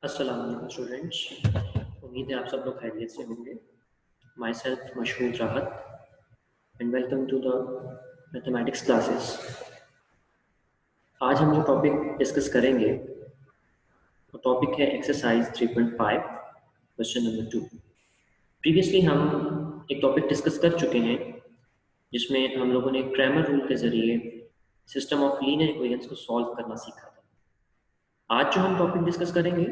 अस्सलाम वालेकुम स्टूडेंट्स, उम्मीद है आप सब लोग खैरियत से होंगे। माई सेल्फ मशहूर Rahat and welcome to the mathematics classes. आज हम जो टॉपिक डिस्कस करेंगे वो टॉपिक है एक्सरसाइज 3.5 क्वेश्चन नंबर 2। प्रीवियसली हम एक टॉपिक डिस्कस कर चुके हैं जिसमें हम लोगों ने क्रैमर रूल के ज़रिए सिस्टम ऑफ लीनियर इक्वेशंस को सॉल्व करना सीखा था। आज जो हम टॉपिक डिस्कस करेंगे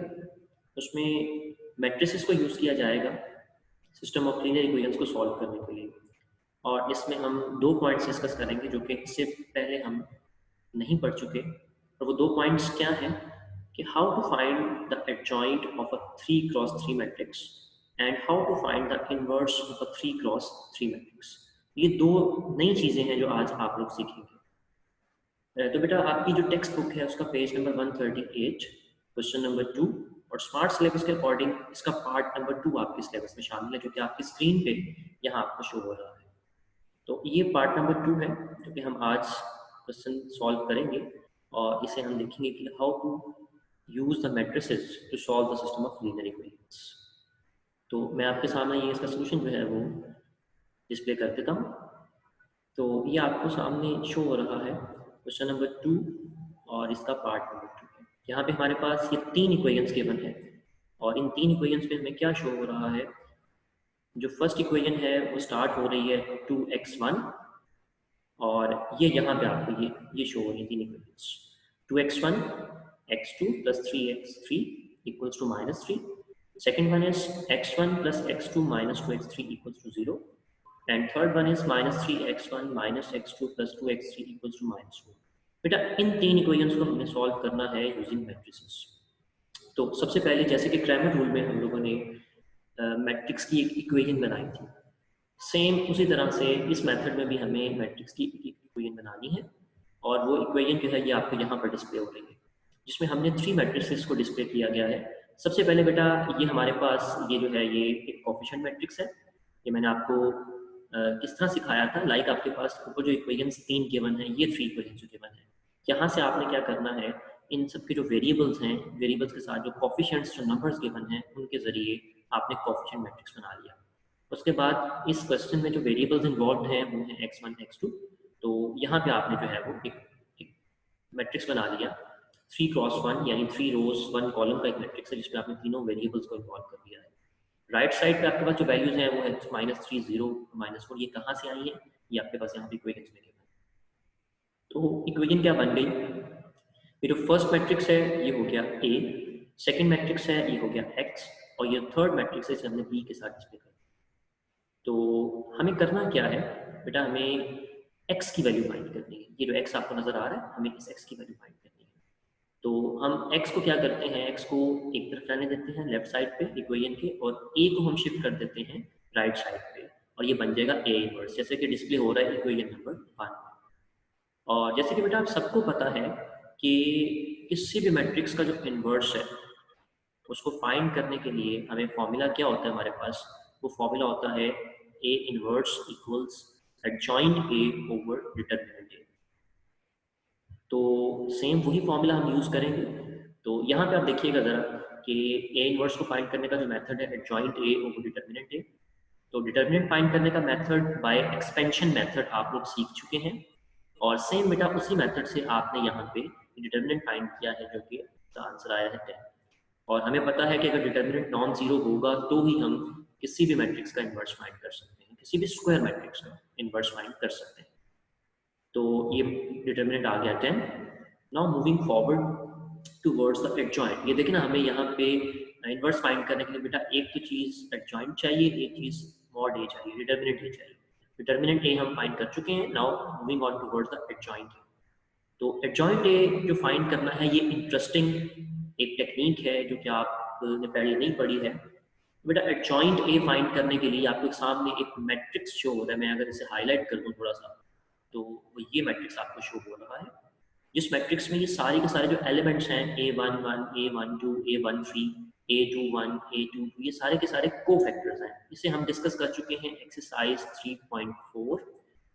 उसमें मैट्रिसेस को यूज़ किया जाएगा सिस्टम ऑफ लीनियर इक्वेशंस को सॉल्व करने के लिए, और इसमें हम दो पॉइंट्स डिस्कस करेंगे जो कि इससे पहले हम नहीं पढ़ चुके। और वो दो पॉइंट्स क्या हैं कि how to find the adjoint of a 3x3 matrix and how to find the inverse of a 3x3 matrix. ये दो नई चीज़ें हैं जो आज आप लोग सीखेंगे। तो बेटा आपकी जो टेक्स्ट बुक है उसका पेज नंबर 138 क्वेश्चन नंबर 2 और स्मार्ट सिलेबस के अकॉर्डिंग इसका पार्ट नंबर 2 आपके सिलेबस में शामिल है, जो कि आपकी स्क्रीन पे यहाँ आपको शो हो रहा है। तो ये पार्ट नंबर 2 है जो कि हम आज क्वेश्चन सॉल्व करेंगे, और इसे हम देखेंगे कि how to use the matrices to solve the system of linear equations. तो मैं आपके सामने ये इसका सोल्यूशन जो है वो डिस्प्ले कर देता हूँ। तो ये आपको सामने शो हो रहा है क्वेश्चन नंबर 2 और इसका पार्ट नंबर 2 है। यहाँ पे हमारे पास ये तीन इक्वेशंस गिवन है, और इन तीन इक्वेशंस में हमें क्या शो हो रहा है। जो फर्स्ट इक्वेशन है वो स्टार्ट हो रही है 2x1, और ये यहाँ पे आपको ये शो हो रही है तीन equations 2x1 x2 plus 3x3 equals to -3. Second one is x1 plus x2 minus 2x3 equals to 0. And third one is -3x1 minus x2 plus 2x3 equals to -1. बेटा इन तीन इक्वेशंस को हमें सॉल्व करना है यूजिंग मैट्रिसेस। तो सबसे पहले जैसे कि क्रैमर रूल में हम लोगों ने मैट्रिक्स की एक इक्वेशन बनाई थी, सेम उसी तरह से इस मेथड में भी हमें मैट्रिक्स की इक्वेशन बनानी है, और वो इक्वेशन जो है ये आपको यहाँ पर डिस्प्ले हो रही है, जिसमें हमने थ्री मैट्रिक्स को डिस्प्ले किया गया है। सबसे पहले बेटा ये हमारे पास ये जो है ये एक कोफिशिएंट मैट्रिक्स है। ये मैंने आपको किस तरह सिखाया था, लाइक आपके पास ऊपर जो इक्वेशंस तीन गिवन है, ये थ्री इक्वेशंस जो गिवन है, यहाँ से आपने क्या करना है, इन सब के जो वेरिएबल्स हैं, वेरिएबल्स के साथ जो कोफिशिएंट्स जो नंबर्स गिवन हैं उनके जरिए आपने कोफिशिएंट मैट्रिक्स बना लिया। उसके बाद इस क्वेश्चन में जो वेरिएबल्स इन्वॉल्व हैं वो हैं x1 x2। तो यहाँ पे आपने जो है वो एक मैट्रिक्स बना लिया 3x1, यानी 3 रोज 1 कॉलम का एक मैट्रिक्स है जिसमें आपने तीनों वेरिएबल्स को इन्वॉल्व कर दिया है। राइट साइड पे आपके पास जो वैल्यूज हैं वो है -3 0 -4। ये कहाँ से आई है, ये आपके पास यहाँ पे इक्वेशन में गिवन है। तो इक्वेशन क्या बन गई, ये जो फर्स्ट मैट्रिक्स है ये हो गया a, सेकंड मैट्रिक्स है ये हो गया x, और ये थर्ड मैट्रिक्स है इसे हमने b के साथ डिस्प्ले कर। तो हमें करना क्या है बेटा, हमें x की वैल्यू फाइंड करनी है। ये जो x आपको नजर आ रहा है, हमें इस x की वैल्यू फाइंड करनी है। तो हम x को क्या करते हैं, x को एक तरफ रहने देते हैं लेफ्ट साइड पे इक्वेशन के, और a को हम शिफ्ट कर देते हैं राइट साइड पे, और ये बन जाएगा a इनवर्स, जैसे कि डिस्प्ले हो रहा है इक्वेशन नंबर 1। और जैसे कि बेटा आप सबको पता है कि किसी भी मैट्रिक्स का जो इनवर्स है उसको फाइंड करने के लिए हमें फॉर्मूला क्या होता है हमारे पास, वो फॉर्मूला होता है A inverse equals adjoint A over determinant A। तो सेम वही फॉर्मूला हम यूज़ करेंगे। तो यहाँ पे आप देखिएगा ज़रा कि A इनवर्स को फाइंड करने का जो मेथड है adjoint A over determinant A। तो डिटरमिनेंट फाइंड करने का मेथड बाय एक्सपेंशन मेथड आप लोग सीख चुके हैं, और सेम बेटा उसी मेथड से आपने यहाँ पे डिटरमिनेंट फाइंड किया है, जो कि आंसर आया है 10। और हमें पता है कि अगर डिटरमिनेंट नॉन जीरो होगा तो ही हम किसी भी मैट्रिक्स का इन्वर्स फाइंड कर सकते हैं, किसी भी स्क्वायर मैट्रिक्स का इन्वर्स फाइंड कर सकते हैं। तो ये डिटरमिनेंट आ गया 10। Now moving forward towards the adjoint. ये देखिए ना, हमें यहाँ पे इन्वर्स फाइंड करने के लिए बेटा एक तो चीज़ एडजॉइंट चाहिए, एक चीज़ मॉड ए चाहिए, डिटरमिनेंट ए चाहिए। डिटरमिनेंट ए हम फाइंड कर चुके हैं। Now moving on towards the adjoint. तो एडजॉइंट ए जो फाइंड करना है ये इंटरेस्टिंग एक टेक्निक है जो कि आपने पहले नहीं पढ़ी है। बेटा एडजॉइंट ए फाइंड करने के लिए आपके सामने एक मैट्रिक्स शो हो रहा है। मैं अगर इसे हाईलाइट कर दूं थोड़ा सा, तो ये मैट्रिक्स आपको शो हो रहा है, जिस मैट्रिक्स में ये सारे के सारे जो एलिमेंट्स हैं A11, A12, A13, A21, A22, ये सारे के सारे को फैक्टर्स हैं। इसे हम डिस्कस कर चुके हैं exercise 3.4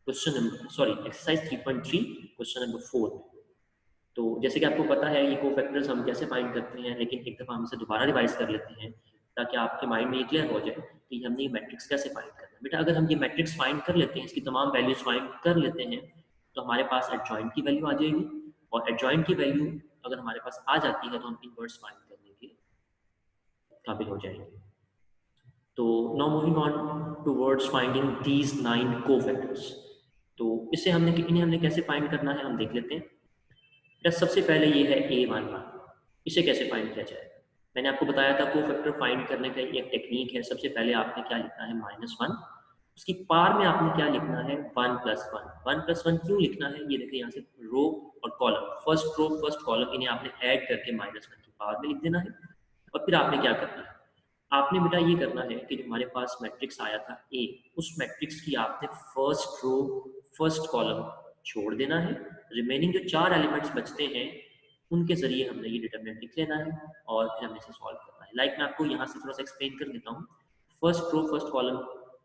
question number, sorry exercise 3.3 question number 4। तो जैसे कि आपको पता है ये कोफैक्टर्स हम कैसे फाइंड करते हैं, लेकिन एक दफ़ा हम इसे दोबारा रिवाइज कर लेते हैं ताकि आपके माइंड में ये क्लियर हो जाए कि हमने ये मैट्रिक्स कैसे फाइंड करना है। बेटा अगर हम ये मैट्रिक्स फाइंड कर लेते हैं, इसकी तमाम वैल्यूज फाइंड कर लेते हैं, तो हमारे पास एडजॉइंट की वैल्यू आ जाएगी, और एडजॉइंट की वैल्यू अगर हमारे पास आ जाती है तो हम इनवर्स फाइंड करने के काबिल हो जाएंगे। तो now moving on towards finding these 9 cofactors. तो इससे इन्हें हमने कैसे फाइंड करना है हम देख लेते हैं। बेटा सबसे पहले ये है A11, इसे कैसे फाइंड किया जाए। मैंने आपको बताया था कोफैक्टर फाइंड करने का एक टेक्निक है। सबसे पहले आपने क्या लिखना है, -1, उसकी पार में आपने क्या लिखना है, 1 + 1। 1 + 1 क्यों लिखना है, ये देखिए यहाँ से रो और column, first row first column, इन्हें आपने ऐड करके -1 की पावर में लिख देना है। और फिर आपने क्या करना है, आपने बेटा ये करना है कि जो हमारे पास मैट्रिक्स आया था ए, उस मैट्रिक्स की आपने फर्स्ट रो फर्स्ट कॉलम छोड़ देना है। रिमेनिंग जो 4 एलिमेंट्स बचते हैं उनके जरिए हमने ये डिटरमिनेंट लिख लेना है और फिर हमें इसे सॉल्व करना है। लाइक मैं आपको यहाँ से थोड़ा सा एक्सप्लेन कर देता हूँ। फर्स्ट रो फर्स्ट कॉलम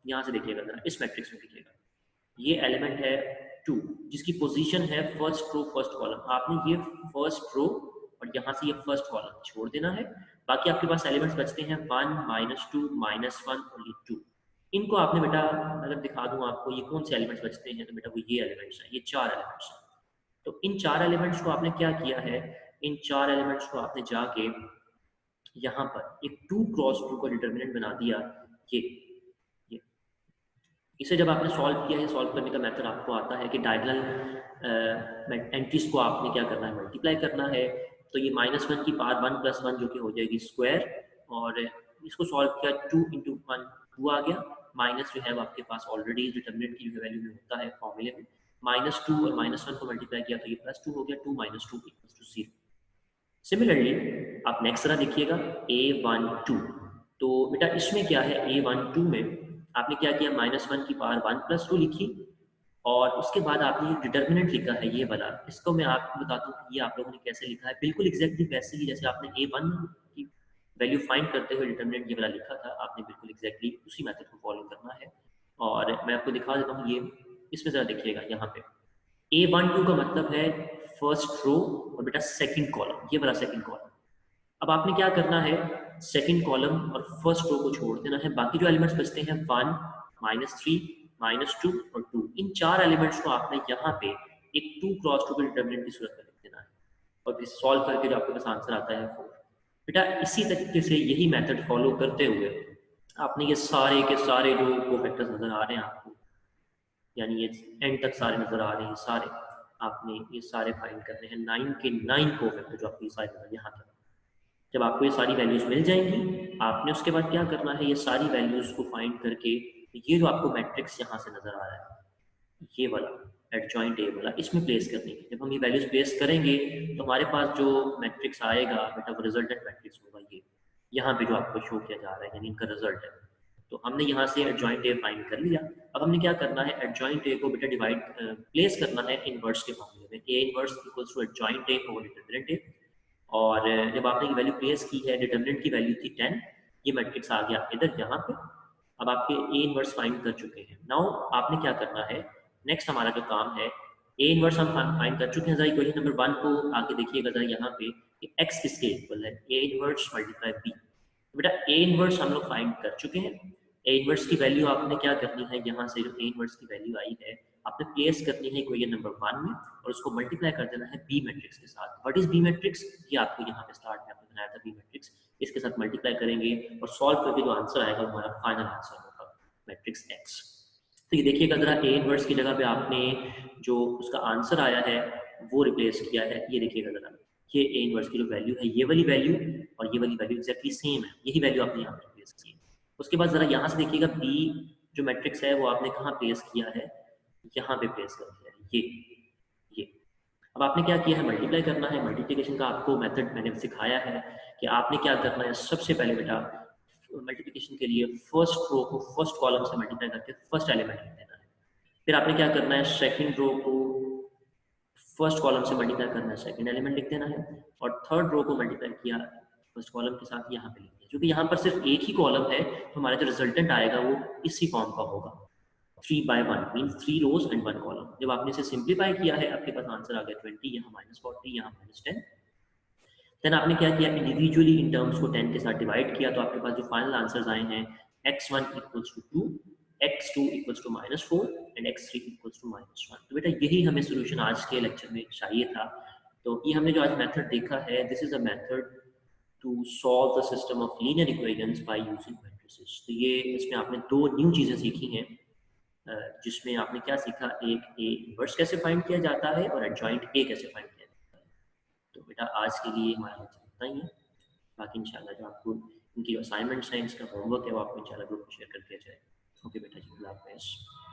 यहाँ से देखिएगा जरा, इस मैट्रिक्स में देखिएगा, ये एलिमेंट है 2 जिसकी पोजीशन है फर्स्ट रो फर्स्ट कॉलम। आपने ये फर्स्ट रो और यहाँ से ये फर्स्ट कॉलम छोड़ देना है। बाकी आपके पास एलिमेंट्स बचते हैं 1 -2 -1 और ये 2। इनको आपने बेटा, अगर दिखा दूं आपको ये कौन से एलिमेंट्स बचते हैं, तो बेटा वो ये एलिमेंट्स हैं, ये 4 एलिमेंट्स हैं। तो इन 4 एलिमेंट्स को आपने क्या किया है, इन 4 एलिमेंट्स को आपने जाके यहाँ पर एक 2 क्रॉस 2 का डिटरमिनेंट बना दिया। ये इसे जब आपने सॉल्व किया है, सॉल्व करने का मेथड आपको आता है कि डायगोनल एंट्रीज को आपने क्या करना है, मल्टीप्लाई करना है। तो ये -1 की पावर 1 + 1 जो कि हो जाएगी स्क्वायर, और इसको सॉल्व किया 2 × 1 2 आ गया, माइनस जो है वो आपके पास ऑलरेडी डिटरमिनेंट की जो वैल्यू में होता है फॉर्मूले में, -2 और -1 को मल्टीप्लाई किया तो ये +2 हो गया, 2 - 2 = 0। सिमिलरली आप नेक्स्ट तरह देखिएगा A12। तो बेटा इसमें क्या है, A12 में आपने क्या किया, -1 की पावर 1 + 2 लिखी, और उसके बाद आपने डिटरमिनेंट लिखा है ये वाला। इसको मैं आपको बताता हूँ ये आप लोगों ने कैसे लिखा है, बिल्कुल एग्जैक्टली वैसे ही जैसे आपने A1 की वैल्यू फाइंड करते हुए डिटरमिनेंट ये वाला लिखा था, आपने बिल्कुल एग्जैक्टली उसी मेथड को फॉलो करना है। और मैं आपको दिखा देता हूँ ये, इसमें ज़रा देखिएगा यहाँ पे A12 का मतलब है फर्स्ट रो और बेटा सेकंड कॉलम, ये वाला सेकंड कॉलम। अब आपने क्या करना है, सेकंड कॉलम और फर्स्ट रो को छोड़ देना है। बाकी जो एलिमेंट्स बचते हैं 1 -3 -2 और 2, इन 4 एलिमेंट्स को आपने यहाँ पे एक 2 क्रॉस 2 के डिटरमिनेंट की सूरत में लिख देना है, और फिर सॉल्व करके जो आपके पास आंसर आता है 4। बेटा इसी तरीके से यही मेथड फॉलो करते हुए आपने ये सारे के सारे जो कोफैक्टर्स नजर आ रहे हैं आपको, यानी ये एंड तक सारे नजर आ रहे हैं, सारे आपने ये सारे फाइंड करने हैं, 9 के 9 कोफैक्टर जो आपको ये सारे नजर यहाँ तक। जब आपको ये सारी वैल्यूज मिल जाएंगी, आपने उसके बाद क्या करना है, ये सारी वैल्यूज को फाइंड करके ये जो आपको मैट्रिक्स यहाँ से नजर आ रहा है, ये वाला एडजॉइंट ए वाला, इसमें प्लेस करनी है। जब हम ये वैल्यूज प्लेस करेंगे तो हमारे पास जो मैट्रिक्स आएगा बेटा वो रिजल्टेंट मैट्रिक्स होगा, ये यहाँ पे जो आपको शो किया जा रहा है, यानी इनका रिजल्ट है। तो हमने यहाँ से एडजॉइंट ए फाइंड कर लिया। अब हमने क्या करना है, एडजॉइंट ए को बेटा डिवाइड प्लेस करना है इनवर्स के मामले में, A inverse equals to adjoint A over determinant A. और जब आपने ये वैल्यू प्लेस की है, डिटरमिनेंट की वैल्यू थी 10, ये मैट्रिक्स आ गया इधर यहाँ पे। अब आपके ए इनवर्स फाइंड कर चुके हैं। नाउ आपने क्या करना है, नेक्स्ट हमारा जो काम है, ए इनवर्स हम फाइंड कर चुके हैं। जरा इक्वेशन नंबर 1 को आगे देखिएगा जरा यहाँ पे कि x किसके इक्वल है, ए इनवर्स मल्टीप्लाई b। बेटा ए इनवर्स हम लोग फाइंड कर चुके हैं। ए इनवर्स की वैल्यू आपने क्या करनी है, यहाँ से जो ए इनवर्स की वैल्यू आई है आपने प्लेस करनी है इक्वेशन नंबर 1 में, और उसको मल्टीप्लाई कर देना है बी मैट्रिक्स के साथ। व्हाट इज बी मैट्रिक्स, ये आपको यहाँ पे स्टार्ट में आपने बनाया था बी मैट्रिक्स, इसके साथ मल्टीप्लाई करेंगे और सॉल्व करके जो आंसर आएगा वो हमारा फाइनल आंसर होगा मैट्रिक्स एक्स। तो ये देखिएगा जरा, ए इनवर्स की जगह पे आपने जो उसका आंसर आया है वो रिप्लेस किया है। ये देखिएगा जरा, ये ए इनवर्स की जो वैल्यू है, ये वाली वैल्यू और ये वाली वैल्यू एक्जैक्टली सेम है, यही वैल्यू आपने यहाँ पे प्लेस की है। उसके बाद जरा यहाँ से देखिएगा, बी जो मैट्रिक्स है वो आपने कहाँ प्लेस किया है, यहाँ पे प्लेस कर दिया है, ये। अब आपने क्या किया है, मल्टीप्लाई करना है। मल्टीप्लिकेशन का आपको मेथड मैंने सिखाया है कि आपने क्या करना है, सबसे पहले बेटा मल्टीप्लिकेशन के लिए फर्स्ट रो को फर्स्ट कॉलम से मल्टीप्लाई करके फर्स्ट एलिमेंट लिख देना है। फिर आपने क्या करना है, सेकंड रो को फर्स्ट कॉलम से मल्टीप्लाई करना है, सेकंड एलिमेंट लिख देना है, और थर्ड रो को मल्टीप्लाई किया फर्स्ट कॉलम के साथ यहाँ पे लिख दिया। क्योंकि यहाँ पर सिर्फ एक ही कॉलम है तो हमारा जो रिजल्टेंट आएगा वो इसी फॉर्म का होगा, 3 by 1 means 3 rows and 1 column. जब आपने इसे सिंप्लीफाई किया है आपके पास आंसर आ गया 20, यहाँ -40, यहाँ -10। देन आपने क्या किया, इंडिविजुअली इन टर्म्स को 10 के साथ डिवाइड किया, तो आपके पास जो फाइनल आंसर्स आए हैं x1 equals to 2, x2 equals to -4 and x3 equals to -1। तो बेटा यही हमें सोल्यूशन आज के लेक्चर में चाहिए था। तो ये हमने जो आज मेथड देखा है, this is a method to solve the system of linear equations by using matrices. तो ये इसमें आपने दो न्यू चीज़ें सीखी हैं, जिसमें आपने क्या सीखा, एक ए इनवर्स कैसे फाइंड किया जाता है और एडजॉइंट ए कैसे फाइंड किया जाता है। तो बेटा आज के लिए हमारा लेक्चर इतना ही है। बाकी इंशाल्लाह जो आपको इनकी असाइनमेंट्स हैं, इसका होमवर्क है, वो आपको इंशाल्लाह ग्रुप में शेयर कर दिया जाए। ओके बेटा जी, अल्लाह हाफ़िज़।